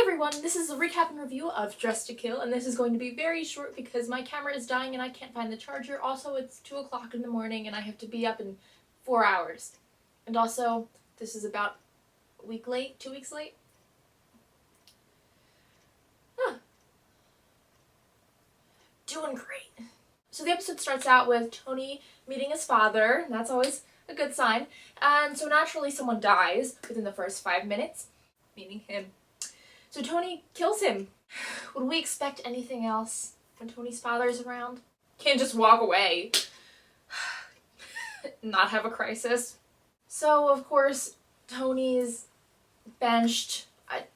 everyone, this is a recap and review of Dress to Kill, and this is going to be very short because my camera is dying and I can't find the charger. Also, it's 2 o'clock in the morning and I have to be up in 4 hours. And also, this is about a week late, 2 weeks late. Doing great. So the episode starts out with Tony meeting his father, and that's always a good sign. And so naturally someone dies within the first 5 minutes, meaning him. So Tony kills him. Would we expect anything else when Tony's father's around? Can't just walk away. Not have a crisis. So of course Tony's benched.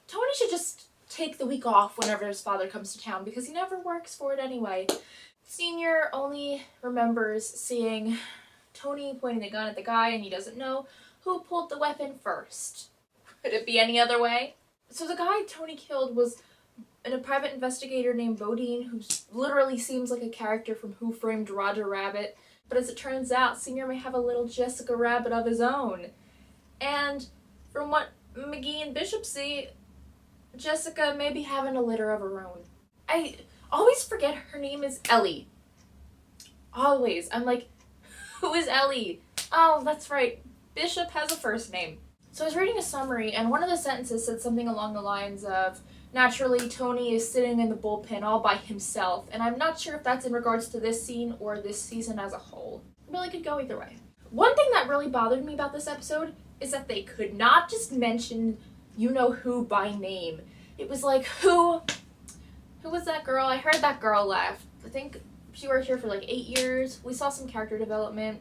Tony should just take the week off whenever his father comes to town because he never works for it anyway. Senior only remembers seeing Tony pointing a gun at the guy and he doesn't know who pulled the weapon first. Could it be any other way? So the guy Tony killed was a private investigator named Bodine, who literally seems like a character from Who Framed Roger Rabbit. But as it turns out, Senior may have a little Jessica Rabbit of his own. And from what McGee and Bishop see, Jessica may be having a litter of her own. I always forget her name is Ellie. Always. I'm like, who is Ellie? Oh, that's right. Bishop has a first name. So I was reading a summary, and one of the sentences said something along the lines of, naturally, Tony is sitting in the bullpen all by himself, and I'm not sure if that's in regards to this scene or this season as a whole. It really could go either way. One thing that really bothered me about this episode is that they could not just mention you-know-who by name. It was like, who was that girl? I heard that girl laugh. I think she worked here for like 8 years. We saw some character development.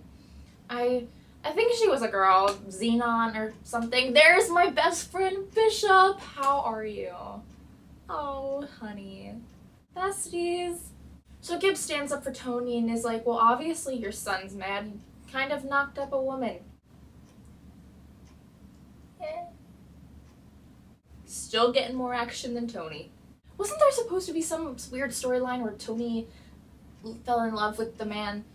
I think she was a girl, Xenon or something. There's my best friend, Bishop. How are you? Oh, honey. Besties. So Gibbs stands up for Tony and is like, well, obviously your son's mad. He kind of knocked up a woman. Yeah. Still getting more action than Tony. Wasn't there supposed to be some weird storyline where Tony fell in love with the man?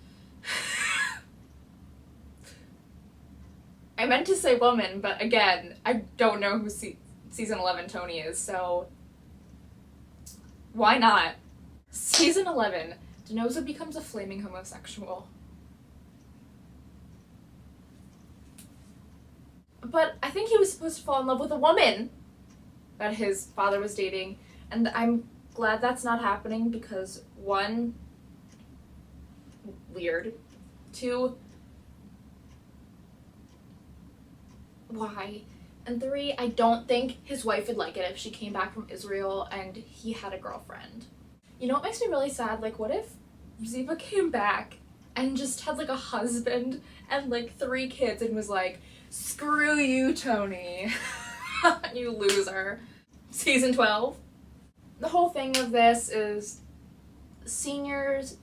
I meant to say woman, but again, I don't know who season 11 Tony is, so why not? Season 11, Denozo becomes a flaming homosexual. But I think he was supposed to fall in love with a woman that his father was dating, and I'm glad that's not happening because 1, weird, 2, why? And 3, I don't think his wife would like it if she came back from Israel and he had a girlfriend. You know what makes me really sad? Like, what if Ziva came back and just had like a husband and like 3 kids and was like, screw you, Tony. You loser. Season 12. The whole thing of this is Senior's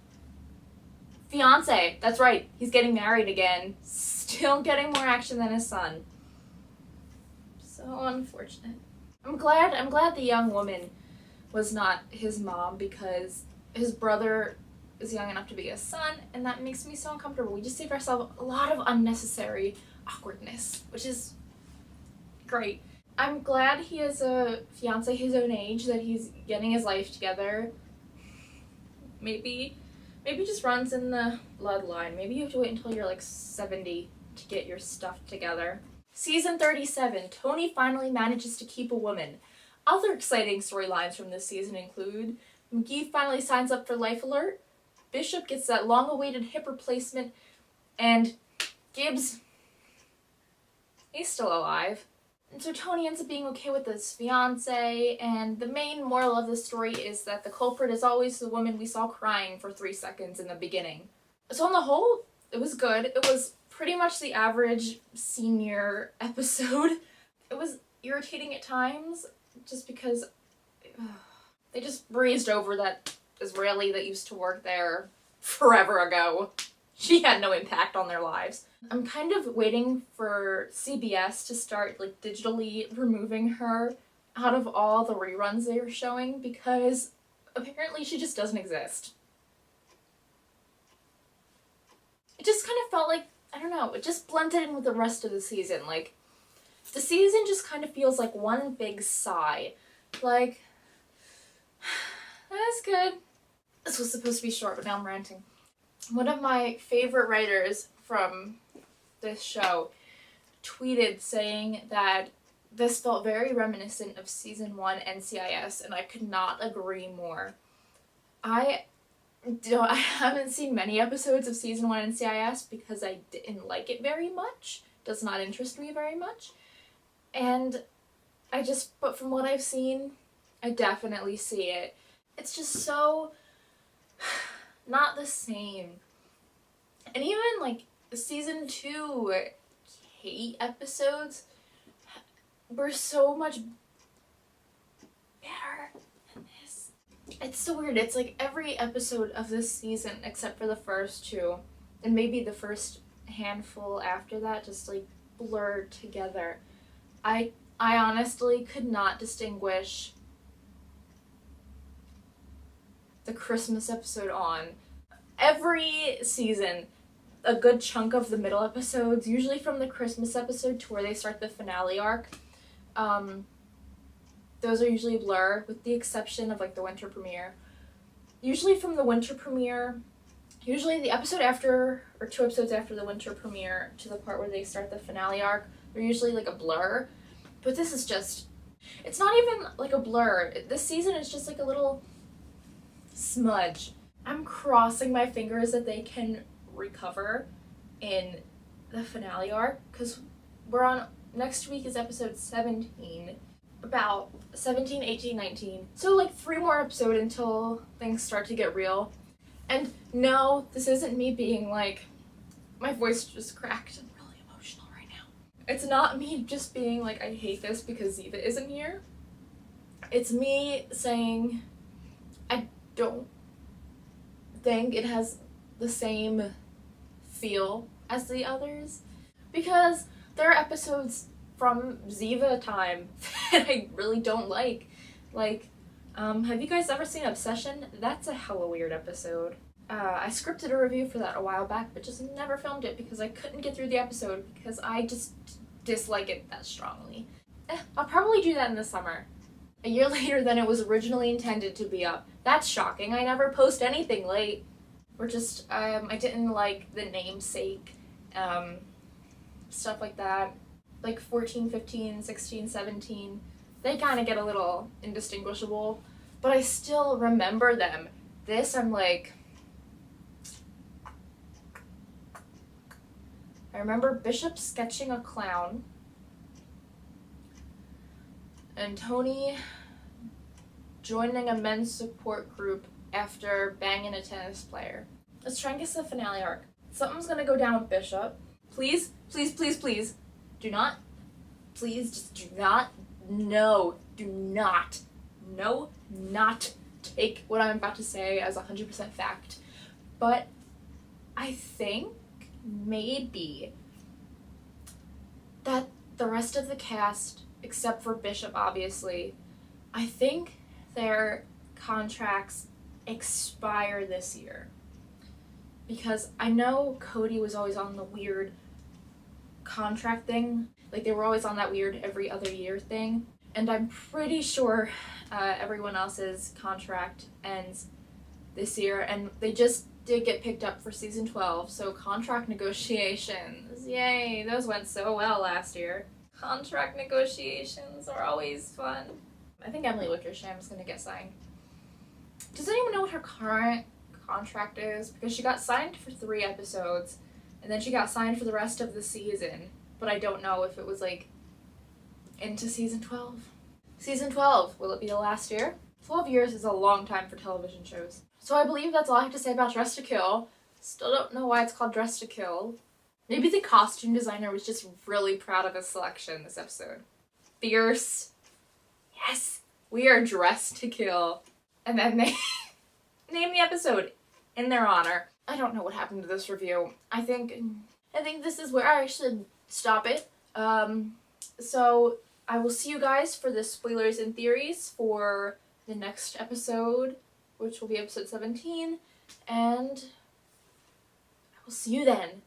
fiance. That's right, he's getting married again. Still getting more action than his son. So unfortunate. I'm glad the young woman was not his mom because his brother is young enough to be his son, and that makes me so uncomfortable. We just saved ourselves a lot of unnecessary awkwardness, which is great. I'm glad he has a fiance his own age, that he's getting his life together. Maybe just runs in the bloodline. Maybe you have to wait until you're like 70 to get your stuff together. Season 37, Tony finally manages to keep a woman. Other exciting storylines from this season include McGee finally signs up for Life Alert, Bishop gets that long-awaited hip replacement, and Gibbs, he's still alive. And so Tony ends up being okay with his fiance, and the main moral of the story is that the culprit is always the woman we saw crying for 3 seconds in the beginning. So on the whole, it was good. It was pretty much the average Senior episode. It was irritating at times, just because they just breezed over that Israeli that used to work there forever ago. She had no impact on their lives. I'm kind of waiting for CBS to start like digitally removing her out of all the reruns they were showing because apparently she just doesn't exist. It just kind of felt like, I don't know, it just blended in with the rest of the season. Like, the season just kind of feels like one big sigh. like, that's good. This was supposed to be short, but now I'm ranting. One of my favorite writers from this show tweeted saying that this felt very reminiscent of season 1 NCIS, and I could not agree more. I haven't seen many episodes of season 1 NCIS because I didn't like it very much. It does not interest me very much. And but from what I've seen, I definitely see it. It's just so not the same. And even like season 2 Kate episodes were so much better than this. It's so weird. It's like every episode of this season, except for the first 2, and maybe the first handful after that, just like blurred together. I honestly could not distinguish the Christmas episode on. Every season, a good chunk of the middle episodes, usually from the Christmas episode to where they start the finale arc, those are usually a blur, with the exception of like the winter premiere. Usually from the winter premiere, usually the episode after, or 2 episodes after the winter premiere to the part where they start the finale arc, they're usually like a blur. But this is just, it's not even like a blur. This season is just like a little smudge. I'm crossing my fingers that they can recover in the finale arc, because next week is episode 17, about 17, 18, 19. So like 3 more episodes until things start to get real. And no, this isn't me being like, my voice just cracked. I'm really emotional right now. It's not me just being like, I hate this because Ziva isn't here. It's me saying, I don't think it has the same feel as the others, because there are episodes from Ziva time that I really don't like. Like, have you guys ever seen Obsession? That's a hella weird episode. I scripted a review for that a while back, but just never filmed it because I couldn't get through the episode because I just dislike it that strongly. I'll probably do that in the summer. A year later than it was originally intended to be up. That's shocking. I never post anything late. Or just, I didn't like the namesake, stuff like that. Like 14, 15, 16, 17. They kind of get a little indistinguishable, but I still remember them. This, I'm like, I remember Bishop sketching a clown, and Tony joining a men's support group after banging a tennis player. Let's try and guess the finale arc. Something's gonna go down with Bishop. Please, please, please, please, do not, please, just do not, no, do not, no, not take what I'm about to say as 100% fact. But I think maybe that the rest of the cast, except for Bishop obviously, I think their contracts expire this year. Because I know Cody was always on the weird contract thing. Like, they were always on that weird every other year thing. And I'm pretty sure everyone else's contract ends this year. And they just did get picked up for season 12. So contract negotiations. Yay, those went so well last year. Contract negotiations are always fun. I think Emily Wickersham is going to get signed. Does anyone know what her current contract is? Because she got signed for 3 episodes, and then she got signed for the rest of the season, but I don't know if it was like into season 12. Season 12, will it be the last year? 12 years is a long time for television shows. So I believe that's all I have to say about Dress to Kill. Still don't know why it's called Dress to Kill. Maybe the costume designer was just really proud of his selection this episode. Fierce. Yes, we are dressed to kill. And then they name the episode in their honor. I don't know what happened to this review. I think this is where I should stop it. So I will see you guys for the spoilers and theories for the next episode, which will be episode 17, and I will see you then.